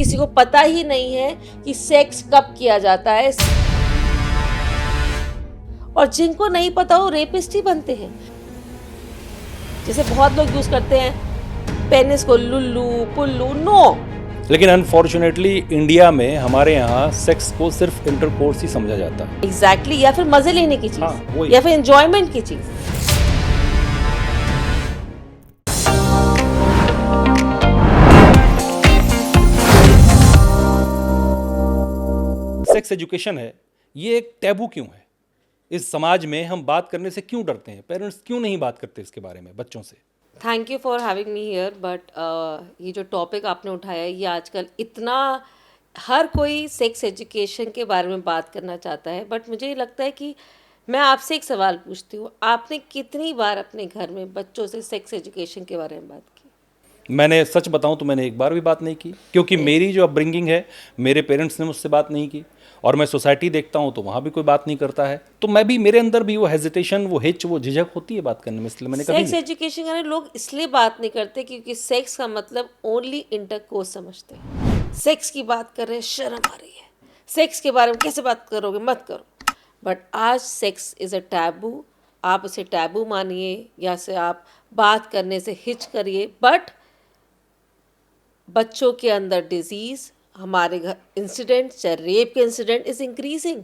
किसी को पता ही नहीं है कि सेक्स कब किया जाता है, और जिनको नहीं पता वो रेपिस्ट ही बनते हैं। जैसे बहुत लोग यूज करते हैं पेनिस को लुल्लू पुल्लू, नो। लेकिन अनफॉर्चुनेटली इंडिया में हमारे यहाँ सेक्स को सिर्फ इंटरकोर्स ही समझा जाता है। एग्जैक्टली, या फिर मजे लेने की चीज, हाँ, वही। या फिर एंजॉयमेंट की चीज। सेक्स एजुकेशन है, ये एक टैबू क्यों है? इस समाज में हम बात करने से क्यों डरते हैं? पेरेंट्स क्यों नहीं बात करते इसके बारे में बच्चों से? Thank you for having me here, but ये जो टॉपिक आपने उठाया है, ये आजकल इतना हर कोई सेक्स एजुकेशन के बारे में बात करना चाहता है। बट मुझे ये लगता है कि मैं आपसे एक सवाल पूछती हूँ, आपने कितनी बार अपने घर में बच्चों से सेक्स एजुकेशन के बारे में बात की? मैंने सच बताऊं तो मैंने एक बार भी बात नहीं की, क्योंकि मेरी जो अपब्रिंगिंग है, मेरे पेरेंट्स ने मुझसे बात नहीं की। और मैं सोसाइटी देखता हूं तो वहां भी कोई बात नहीं करता है, तो मैं भी, मेरे अंदर भी वो हेजिटेशन, वो हिच, वो झिझक होती है बात करने में, इसलिए मैंने कभी सेक्स नहीं। एजुकेशन करने लोग इसलिए बात नहीं करते क्योंकि सेक्स का मतलब ओनली इंटरकोर्स समझते हैं। सेक्स की बात कर रहे हैं, शर्म आ रही है, सेक्स के बारे में कैसे बात करोगे, मत करो। बट आज सेक्स इज़ अ टैबू। आप उसे टैबू मानिए या से आप बात करने से हिच करिए, बट बच्चों के अंदर डिजीज़, हमारे घर इंसिडेंट, चाहे रेप के इंसिडेंट इज़ इंक्रीजिंग।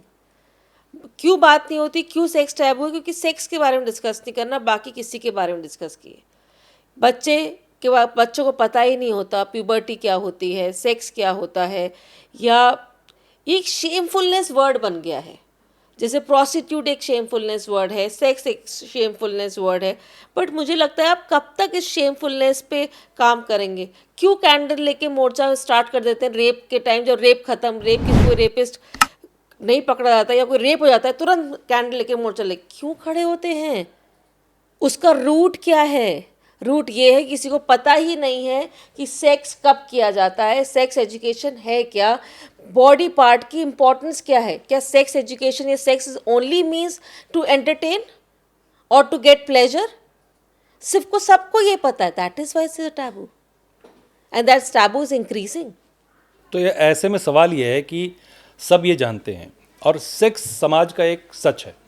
क्यों बात नहीं होती, क्यों सेक्स टैबू है? क्योंकि सेक्स के बारे में डिस्कस नहीं करना, बाकी किसी के बारे में डिस्कस किए। बच्चों को पता ही नहीं होता प्यूबर्टी क्या होती है, सेक्स क्या होता है, या एक शेमफुलनेस वर्ड बन गया है। जैसे प्रोस्टिट्यूट एक शेमफुलनेस वर्ड है, सेक्स एक शेमफुलनेस वर्ड है। बट मुझे लगता है आप कब तक इस शेमफुलनेस पे काम करेंगे? क्यों कैंडल लेके मोर्चा स्टार्ट कर देते हैं रेप के टाइम? जब रेप खत्म, कोई रेपिस्ट नहीं पकड़ा जाता या कोई रेप हो जाता है, तुरंत कैंडल लेके मोर्चा ले क्यों खड़े होते हैं? उसका रूट क्या है? रूट ये है किसी को पता ही नहीं है कि सेक्स कब किया जाता है, सेक्स एजुकेशन है क्या, बॉडी पार्ट की इंपॉर्टेंस क्या है। क्या सेक्स एजुकेशन या sex is only means to entertain और टू गेट प्लेजर? सिर्फ को सबको ये पता है, that is why it's a taboo, and that taboo is increasing. तो ये ऐसे में सवाल ये है कि सब ये जानते हैं, और सेक्स समाज का एक सच है।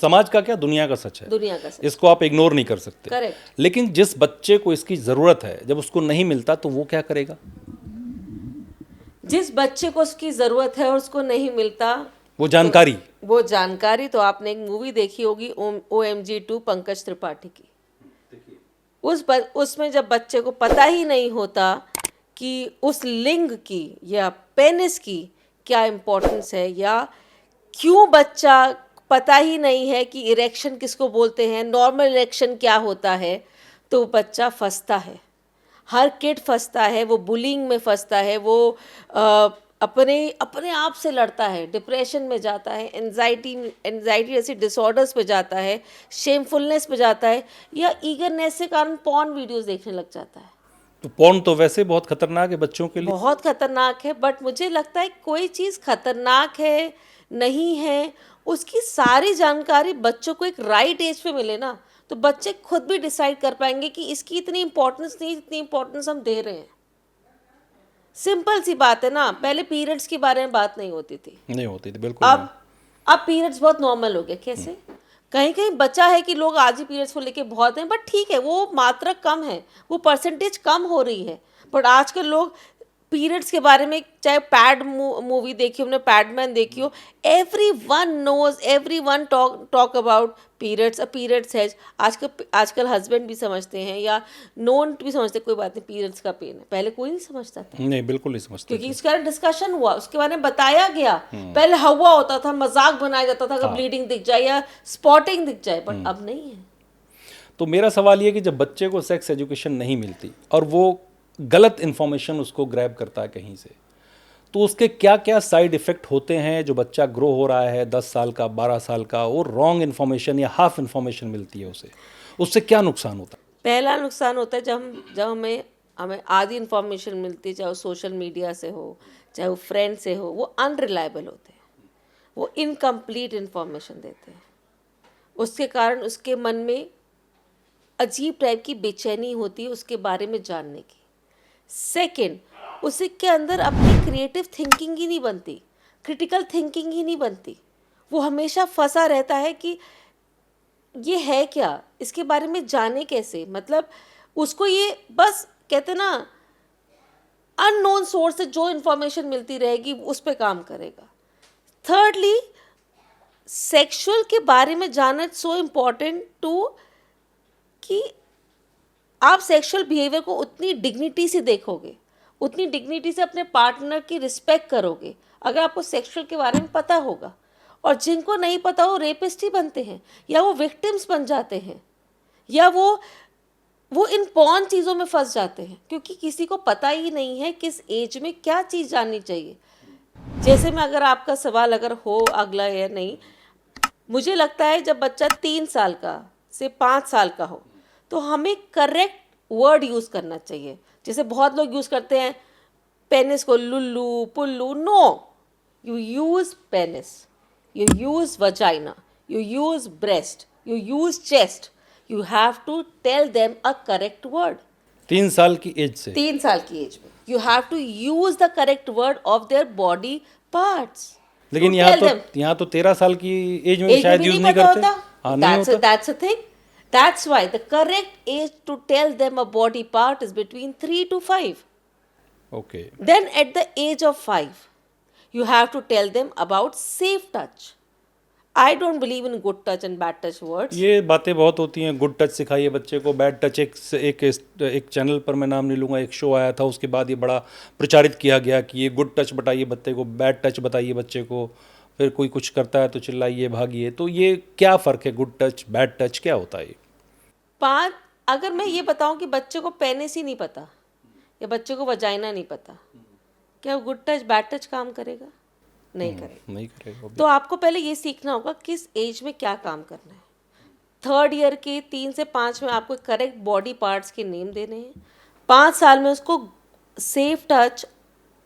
समाज का क्या, दुनिया का सच है। दुनिया का सच। इसको आप इग्नोर नहीं कर सकते। करेक्ट। लेकिन जिस बच्चे को इसकी ज़रूरत है, जब उसको नहीं मिलता तो वो क्या करेगा? जिस बच्चे को उसकी ज़रूरत है और उसको नहीं मिलता, वो जानकारी तो आपने एक मूवी देखी होगी OMG 2 पंकज त्रिपाठी की। उसमें जब बच्चे को पता ही नहीं होता कि उस लिंग की या पेनिस की क्या इम्पोर्टेंस है, या क्यों बच्चा पता ही नहीं है कि इरेक्शन किसको बोलते हैं, नॉर्मल इरेक्शन क्या होता है, तो बच्चा फंसता है। हर किड फंसता है, वो बुलिंग में फंसता है, वो अपने आप से लड़ता है, डिप्रेशन में जाता है, एंजाइटी जैसी डिसऑर्डर्स पे जाता है, शेमफुलनेस पे जाता है, या ईगरनेस के कारण पॉर्न वीडियोस देखने लग जाता है। तो पॉर्न तो वैसे बहुत खतरनाक है बच्चों के लिए। बहुत खतरनाक है, बट मुझे लगता है कोई चीज़ खतरनाक है नहीं है, उसकी सारी जानकारी बच्चों को एक राइट एज पे मिले ना, तो बच्चे खुद भी डिसाइड कर पाएंगे कि इसकी इतनी इंपॉर्टेंस नहीं, इतनी इंपॉर्टेंस हम दे रहे हैं। सिंपल सी बात है ना, पहले पीरियड्स के बारे में बात नहीं होती थी, नहीं होती थी, बिल्कुल। अब पीरियड्स बहुत नॉर्मल हो गए। कैसे? कहीं कहीं बचा है कि लोग आज ही पीरियड्स को लेके बहुत हैं, बट ठीक है, वो मात्रा कम है, वो परसेंटेज कम हो रही है। बट आजकल लोग पीरियड्स के बारे में, चाहे पैड मूवी देखी हो, हमने पैडमैन देखी हो, everyone knows, everyone talk about periods, a periods है। आजकल हस्बैंड भी समझते हैं या नोन भी समझते, कोई बात नहीं, पीरियड्स का पेन है। पहले कोई नहीं समझता था, नहीं, बिल्कुल नहीं समझते क्योंकि इसके बारे में डिस्कशन हुआ, उसके बारे में बताया गया। पहले हवा होता था, मजाक बनाया जाता था कि ब्लीडिंग दिख जाए या स्पॉटिंग दिख जाए, बट अब नहीं है। तो मेरा सवाल ये कि जब बच्चे को सेक्स एजुकेशन नहीं मिलती और वो गलत इन्फॉर्मेशन उसको ग्रैब करता है कहीं से, तो उसके क्या क्या साइड इफ़ेक्ट होते हैं? जो बच्चा ग्रो हो रहा है 10 साल का, 12 साल का, वो रॉन्ग इन्फॉर्मेशन या हाफ इन्फॉर्मेशन मिलती है उसे, उससे क्या नुकसान होता है? पहला नुकसान होता है जब हमें आधी इन्फॉर्मेशन मिलती है, चाहे वो सोशल मीडिया से हो, चाहे वो फ्रेंड से हो, वो अनरिलायबल होते हैं, वो इनकम्प्लीट इन्फॉर्मेशन देते हैं। उसके कारण उसके मन में अजीब टाइप की बेचैनी होती है उसके बारे में जानने की। सेकंड, उसके अंदर अपनी क्रिएटिव थिंकिंग ही नहीं बनती, क्रिटिकल थिंकिंग ही नहीं बनती। वो हमेशा फंसा रहता है कि ये है क्या, इसके बारे में जाने कैसे, मतलब उसको ये बस कहते ना अननोन सोर्स से जो इन्फॉर्मेशन मिलती रहेगी उस पर काम करेगा। थर्डली, सेक्सुअल के बारे में जानना सो इम्पोर्टेंट टू कि आप सेक्सुअल बिहेवियर को उतनी डिग्निटी से देखोगे, उतनी डिग्निटी से अपने पार्टनर की रिस्पेक्ट करोगे अगर आपको सेक्सुअल के बारे में पता होगा। और जिनको नहीं पता वो रेपिस्ट ही बनते हैं, या वो विक्टिम्स बन जाते हैं, या वो इन पॉर्न चीज़ों में फंस जाते हैं, क्योंकि किसी को पता ही नहीं है किस एज में क्या चीज़ जाननी चाहिए। जैसे में अगर आपका सवाल अगर हो अगला या नहीं, मुझे लगता है जब बच्चा 3 साल का से 5 साल का हो तो हमें करेक्ट वर्ड यूज़ करना चाहिए। जैसे बहुत लोग यूज़ करते हैं पेनिस को लुल्लू पुल्लू, no, you use penis, you use vagina, you use breast, you use chest, you have to tell them a correct word. 3 साल की एज से 3 साल की एज में you have to use the correct word of their body parts. लेकिन To यहाँ tell them. यहाँ तो 13 साल की एज में एज शायद में यूज भी नहीं पता करते। होता। हाँ, नहीं होता। That's a thing. That's why the correct age to tell them a body part is between 3 to 5. Okay. Then at the age of 5, you have to tell them about safe touch. I don't believe in good touch and bad touch words. ये बातें बहुत होती हैं, good touch सिखाइए बच्चे को, bad touch एक channel पर मैं नाम नहीं लूँगा, एक शो आया था, उसके बाद ये बड़ा प्रचारित किया गया कि ये गुड टच बताइए बच्चे को, बैड टच बताइए बच्चे को, फिर कोई कुछ करता है तो चिल्लाइए भागिए। तो ये क्या फ़र्क है, गुड टच बैड टच क्या होता है ये? 5, अगर मैं ये बताऊं कि बच्चे को पेनिस ही नहीं पता या बच्चे को वजाइना नहीं पता, क्या गुड टच बैड टच काम करेगा? नहीं करेगा। नहीं करेगा। तो आपको पहले ये सीखना होगा किस एज में क्या काम करना है। 3rd ईयर के 3 से 5 में आपको करेक्ट बॉडी पार्ट्स के नेम देने हैं। 5 साल में उसको सेफ टच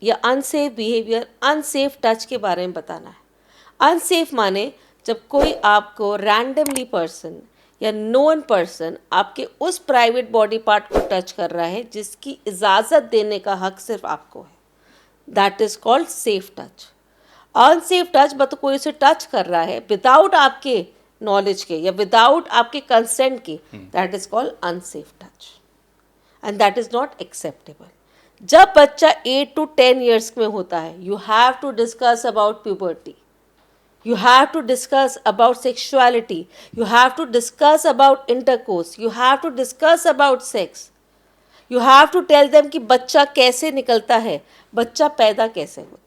या अनसेफ बिहेवियर, अनसेफ टच के बारे में बताना है। अनसेफ माने जब कोई आपको रैंडमली पर्सन या नोन पर्सन आपके उस प्राइवेट बॉडी पार्ट को टच कर रहा है जिसकी इजाज़त देने का हक सिर्फ आपको है, that is called safe touch. Unsafe touch मतलब कोई उसे टच कर रहा है विदाउट आपके नॉलेज के या विदाउट आपके कंसेंट के, that is called unsafe touch and that is not acceptable. जब बच्चा 8 to 10 ईयर्स में होता है, you have to discuss about puberty, you have to discuss about sexuality, you have to discuss about intercourse, you have to discuss about sex, you have to tell them कि बच्चा कैसे निकलता है, बच्चा पैदा कैसे होता है।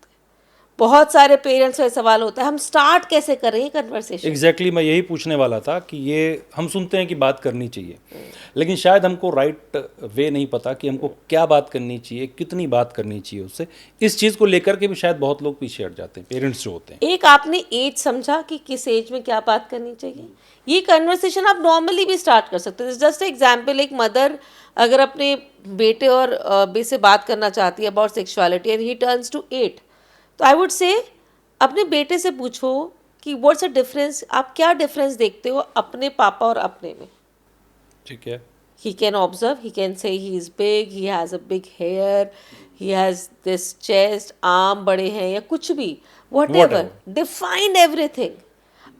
बहुत सारे पेरेंट्स का सवाल होता है हम स्टार्ट कैसे करें ये कन्वर्सेशन। एग्जैक्टली मैं यही पूछने वाला था कि ये हम सुनते हैं कि बात करनी चाहिए, लेकिन शायद हमको राइट वे नहीं पता कि हमको क्या बात करनी चाहिए, कितनी बात करनी चाहिए उससे। इस चीज़ को लेकर के भी शायद बहुत लोग पीछे हट जाते हैं, पेरेंट्स जो होते हैं। एक आपने एज समझा कि किस एज में क्या बात करनी चाहिए, ये कन्वर्सेशन आप नॉर्मली भी स्टार्ट कर सकते हैं। जस्ट एग्जाम्पल, एक मदर अगर अपने बेटे और बे से बात करना चाहती है about sexuality and he turns to 8, तो आई वुड से अपने बेटे से पूछो कि व्हाट्स अ डिफरेंस, आप क्या डिफरेंस देखते हो अपने पापा और अपने में। ठीक है। He can observe, he can say he is big, he has a big hair, he has this chest, arm बड़े हैं या कुछ भी, whatever, define everything।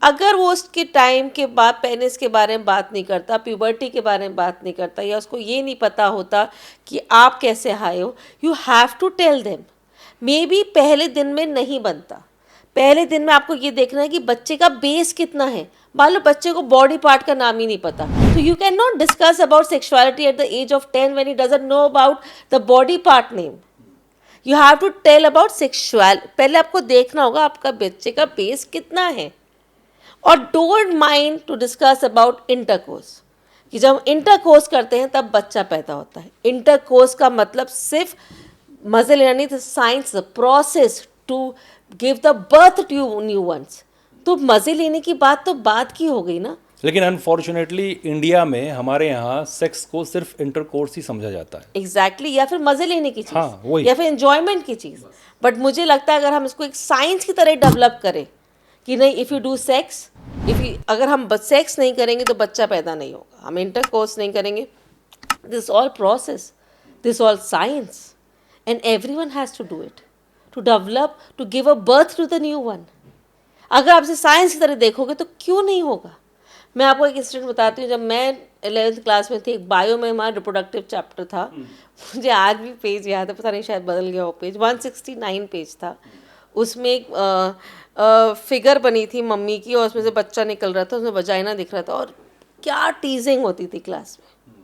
अगर वो उसके टाइम के बाद पेनिस के बारे में बात नहीं करता, प्यूबर्टी के बारे में बात नहीं करता, या उसको ये नहीं पता होता कि आप कैसे आए हो, you have to tell them. Maybe पहले दिन में नहीं बनता, पहले दिन में आपको ये देखना है कि बच्चे का बेस कितना है। मान लो बच्चे को बॉडी पार्ट का नाम ही नहीं पता, तो you can not discuss about sexuality at the age of 10 when he doesn't know about the body part name. You have to tell about sexual, पहले आपको देखना होगा आपका बच्चे का बेस कितना है। और don't mind to discuss about intercourse, कि जब हम इंटरकोर्स करते हैं तब बच्चा पैदा होता है। इंटरकोर्स का मतलब सिर्फ मजे लेना नहीं, science process to give the birth to new ones. तो मजे लेने की बात तो बात की हो गई ना। लेकिन अनफॉर्चुनेटली इंडिया में हमारे यहाँ सेक्स को सिर्फ इंटरकोर्स ही समझा जाता है। एग्जैक्टली या फिर मजे लेने की चीज़, हाँ, वही। या फिर एंजॉयमेंट की चीज़। बट मुझे लगता है अगर हम इसको एक साइंस की तरह डेवलप करें कि नहीं, इफ़ यू डू सेक्स, अगर हम सेक्स नहीं करेंगे तो बच्चा पैदा नहीं होगा, हम इंटरकोर्स नहीं करेंगे, this all process, this all science, and everyone has to do it, to develop, to give a birth to the new one. अगर आप इसे साइंस की तरह देखोगे तो क्यों नहीं होगा? मैं आपको एक इंसिडेंट बताती हूँ. जब मैं 11th क्लास में थी, एक बायो में हमारा रिप्रोडक्टिव चैप्टर था. मुझे आज भी पेज याद है, पता नहीं शायद बदल गया हो पेज. 169 पेज था. उसमें एक फिगर बनी थी मम्मी की, और उसमें से बच्चा निकल रहा था, उसमें वजाइना दिख रहा था, और क्या टीजिंग होती थी क्लास में.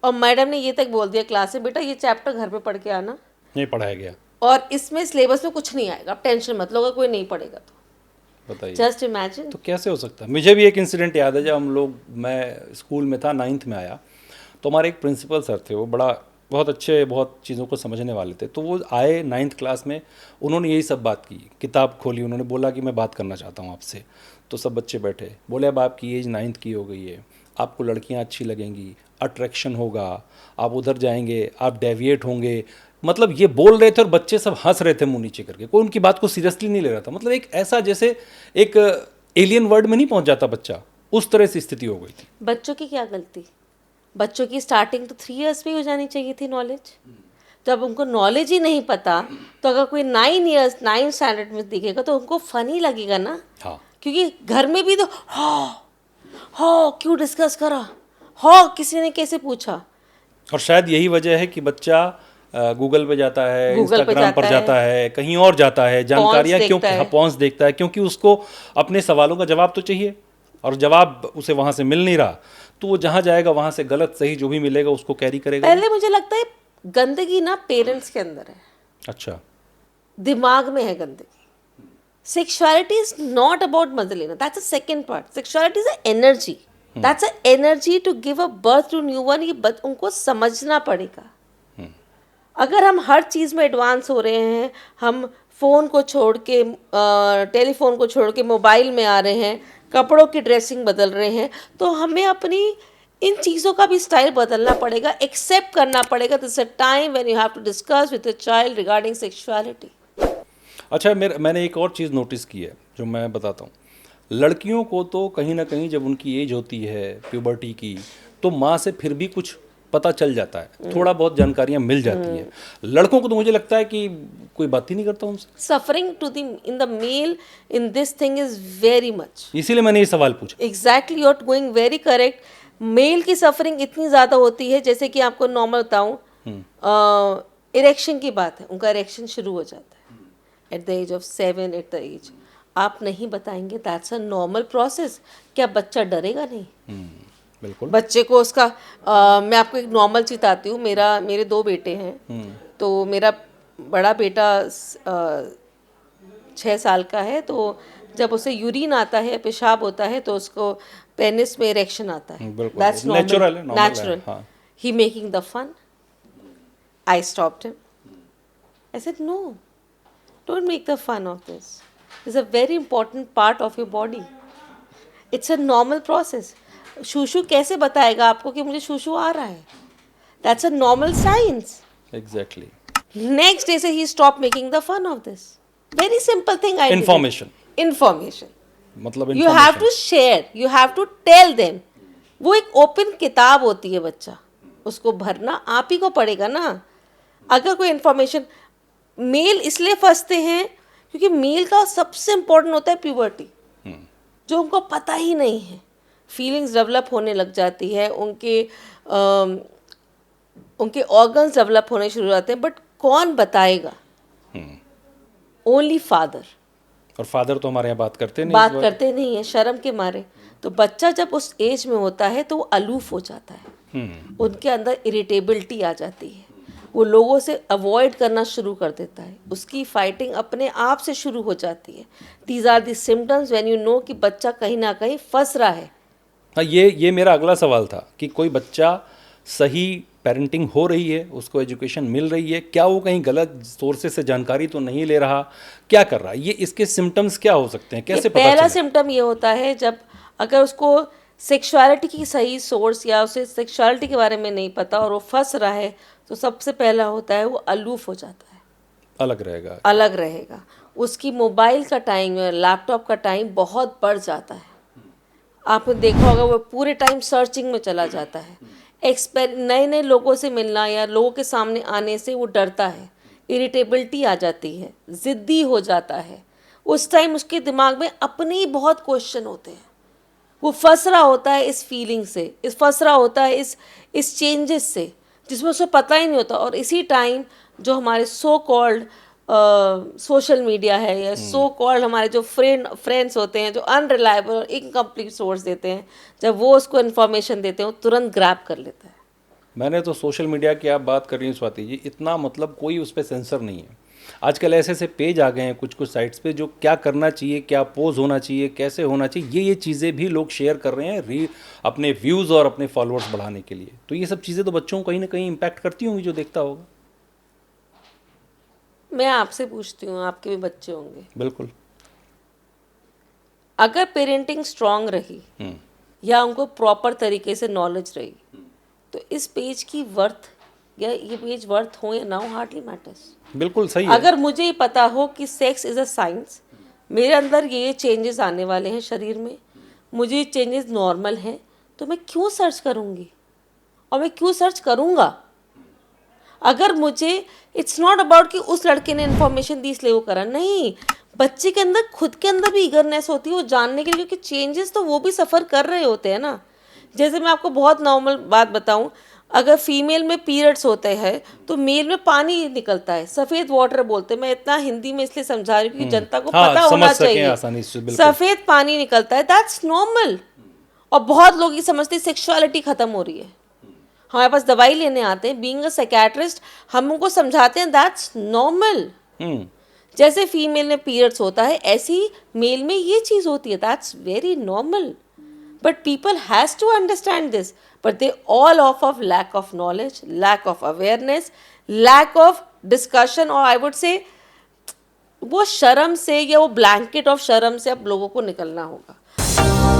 और मैडम ने ये तक बोल दिया क्लास में, बेटा ये चैप्टर घर पे पढ़ के आना, नहीं पढ़ाया गया. और इसमें सिलेबस में कुछ नहीं आएगा, आप टेंशन मत लो, अगर कोई नहीं पढ़ेगा तो. बताइए, जस्ट इमेजिन. तो कैसे हो सकता है? मुझे भी एक इंसिडेंट याद है. जब हम लोग, मैं स्कूल में था, 9th में आया, तो हमारे एक प्रिंसिपल सर थे, वो बहुत अच्छे, बहुत चीज़ों को समझने वाले थे. तो वो आए 9th क्लास में, उन्होंने यही सब बात की, किताब खोली, उन्होंने बोला कि मैं बात करना चाहता हूँ आपसे. तो सब बच्चे बैठे, बोले अब आपकी एज 9th की हो गई है, आपको लड़कियाँ अच्छी लगेंगी, अट्रैक्शन होगा, आप उधर जाएंगे, आप डेविएट होंगे. मतलब ये बोल रहे थे और बच्चे सब हंस रहे थे मुंह नीचे करके, कोई उनकी बात को सीरियसली नहीं ले रहा था. मतलब एक ऐसा जैसे एक एलियन वर्ल्ड में नहीं पहुंच जाता बच्चा, उस तरह से स्थिति हो गई थी. बच्चों की क्या गलती? बच्चों की स्टार्टिंग तो 3 years में ही हो जानी चाहिए थी नॉलेज. जब उनको नॉलेज ही नहीं पता, तो अगर कोई 9 स्टैंडर्ड में दिखेगा तो उनको फनी लगेगा ना. हाँ, क्योंकि घर में भी तो हाँ क्यों डिस्कस करा, हाँ किसी ने कैसे पूछा. और शायद यही वजह है कि बच्चा गूगल पे जाता है, गूगल पे इंस्टाग्राम पर जाता जाता है, कहीं और जाता है, जानकारियाँ देखता क्योंकि है. हाँ, पॉन्स देखता है, क्योंकि उसको अपने सवालों का जवाब तो चाहिए, और जवाब उसे वहाँ से मिल नहीं रहा, तो वो जहाँ जाएगा वहाँ से गलत सही जो भी मिलेगा उसको कैरी करेगा. पहले मुझे लगता है गंदगी ना पेरेंट्स के अंदर है, अच्छा, दिमाग में है गंदगी. Sexuality is not about mother लेना, that's the second part. Sexuality is an energy. That's an energy to give a birth to new one. ये उनको समझना पड़ेगा. अगर हम हर चीज़ में एडवांस हो रहे हैं, हम फ़ोन को छोड़ के, टेलीफोन को छोड़ के मोबाइल में आ रहे हैं, कपड़ों की ड्रेसिंग बदल रहे हैं, तो हमें अपनी इन चीज़ों का भी स्टाइल बदलना पड़ेगा, एक्सेप्ट करना पड़ेगा. This a time when you have to discuss with a child regarding sexuality. अच्छा, मैंने एक और चीज़ नोटिस की है जो मैं बताता हूँ. लड़कियों को तो कहीं ना कहीं जब उनकी एज होती है प्यूबर्टी की, तो माँ से फिर भी कुछ पता चल जाता है, थोड़ा बहुत जानकारियाँ मिल जाती हैं. लड़कों को तो मुझे लगता है कि कोई बात ही नहीं करता उनसे. Suffering to the in the male in this thing is very much. इसीलिए मैंने ये सवाल पूछा. Exactly, you're going very correct. Male की सफरिंग इतनी ज़्यादा होती है, जैसे कि आपको नॉर्मल बताऊँ, इरेक्शन की बात है, उनका इरेक्शन शुरू हो जाता है at the age of 7, at the age. आप नहीं बताएंगे, दैट्स अ नॉर्मल प्रोसेस. क्या बच्चा डरेगा नहीं? बिल्कुल. बच्चे को उसका मैं आपको एक नॉर्मल चीज़ बताती हूँ. मेरे 2 बेटे हैं. तो मेरा बड़ा बेटा 6 साल का है, तो जब उसे यूरिन आता है, पेशाब होता है, तो उसको पेनिस में इरेक्शन आता है. दैट्स नेचुरल है, नेचुरल. हाँ. He making the fun. I stopped him. I said no, don't make the fun of this. It's a very important part of your body. It's a normal process. शूशु कैसे बताएगा आपको कि मुझे शूशु आ रहा है? That's a normal science. Exactly. Next day, say he stopped making the fun of this. Very simple thing I did. Information. मतलब You have to share. You have to tell them. वो एक ओपन किताब होती है बच्चा, उसको भरना आप ही को पड़ेगा ना. अगर कोई इन्फॉर्मेशन, मेल इसलिए फंसते हैं क्योंकि मेल का सबसे इम्पोर्टेंट होता है प्यूबर्टी, जो उनको पता ही नहीं है. फीलिंग्स डेवलप होने लग जाती है, उनके ऑर्गन्स डेवलप होने शुरू हो जाते हैं, बट कौन बताएगा? Only father. और फादर तो हमारे यहाँ बात करते नहीं है शर्म के मारे. तो बच्चा जब उस एज में होता है तो वो अलूफ हो जाता है. उनके अंदर इरिटेबिलिटी आ जाती है, वो लोगों से अवॉइड करना शुरू कर देता है, उसकी फाइटिंग अपने आप से शुरू हो जाती है. These are the symptoms when you know कि बच्चा कहीं ना कहीं फंस रहा है. हाँ, ये मेरा अगला सवाल था कि कोई बच्चा सही पेरेंटिंग हो रही है, उसको एजुकेशन मिल रही है, क्या वो कहीं गलत सोर्सेज से जानकारी तो नहीं ले रहा, क्या कर रहा है? ये इसके सिम्टम्स क्या हो सकते हैं, कैसे पता चले? पहला सिम्टम ये होता है जब अगर उसको सेक्सुअलिटी की सही सोर्स या उसे सेक्सुअलिटी के बारे में नहीं पता और वो फंस रहा है, तो सबसे पहला होता है वो अलूफ हो जाता है, अलग रहेगा. उसकी मोबाइल का टाइम या लैपटॉप का टाइम बहुत बढ़ जाता है. आपने देखा होगा वो पूरे टाइम सर्चिंग में चला जाता है. नए नए लोगों से मिलना या लोगों के सामने आने से वो डरता है. इरिटेबिलिटी आ जाती है, ज़िद्दी हो जाता है, उस टाइम उसके दिमाग में अपने ही बहुत क्वेश्चन होते हैं। वो फंस रहा होता है इस फीलिंग से, फंस रहा होता है इस चेंजेस से, जिसमें उसे पता ही नहीं होता। और इसी टाइम जो हमारे सो कॉल्ड सोशल मीडिया है या सो कॉल्ड हमारे जो फ्रेंड्स होते हैं, जो अनरिलायबल और इनकम्प्लीट सोर्स देते हैं, जब वो उसको इन्फॉर्मेशन देते हैं, वो तुरंत ग्रैब कर लेता है। मैंने तो सोशल मीडिया की आप बात कर रही हैं स्वाति जी, इतना मतलब कोई उस पर सेंसर नहीं है। आजकल ऐसे ऐसे पेज आ गए हैं कुछ कुछ साइट्स पे जो क्या करना चाहिए, क्या पोज होना चाहिए, कैसे होना चाहिए, ये चीज़ें भी लोग शेयर कर रहे हैं अपने व्यूज़ और अपने फॉलोअर्स बढ़ाने के लिए। तो ये सब चीज़ें तो बच्चों को कहीं ना कहीं इम्पैक्ट करती होंगी जो देखता होगा। मैं आपसे पूछती हूँ, आपके भी बच्चे होंगे, बिल्कुल। अगर पेरेंटिंग स्ट्रांग रही या उनको प्रॉपर तरीके से नॉलेज रही, तो इस पेज की वर्थ या ये पेज वर्थ हो या ना हो, हार्डली मैटर्स। बिल्कुल सही है। अगर मुझे ही पता हो कि सेक्स इज़ अ साइंस, मेरे अंदर ये चेंजेस आने वाले हैं शरीर में, मुझे ये चेंजेस नॉर्मल हैं, तो मैं क्यों सर्च करूँगी और मैं क्यों सर्च करूँगा? अगर मुझे इट्स नॉट अबाउट कि उस लड़के ने इन्फॉर्मेशन दी इसलिए वो करा, नहीं, बच्चे के अंदर खुद के अंदर भी ईगरनेस होती है वो जानने के लिए, क्योंकि चेंजेस तो वो भी सफ़र कर रहे होते हैं ना। जैसे मैं आपको बहुत नॉर्मल बात बताऊं, अगर फीमेल में पीरियड्स होते हैं तो मेल में पानी निकलता है, सफ़ेद वाटर बोलते हैं। मैं इतना हिंदी में इसलिए समझा रही हूँ क्योंकि जनता को हाँ, पता समझ होना सकें चाहिए। आसानी से, बिल्कुल। सफ़ेद पानी निकलता है, दैट्स नॉर्मल। और बहुत लोग ये समझते हैं सेक्सुअलिटी ख़त्म हो रही है। हमारे पास दवाई लेने आते हैं, बीइंग अ साइकियाट्रिस्ट हम उनको समझाते हैं दैट्स नॉर्मल। जैसे फीमेल में पीरियड्स होता है, ऐसी मेल में ये चीज़ होती है, that's very normal. But people has to understand this, but they all of lack of knowledge, lack of awareness, lack of discussion, और आई वुड से वो शर्म से या वो ब्लैंकेट ऑफ शर्म से अब लोगों को निकलना होगा।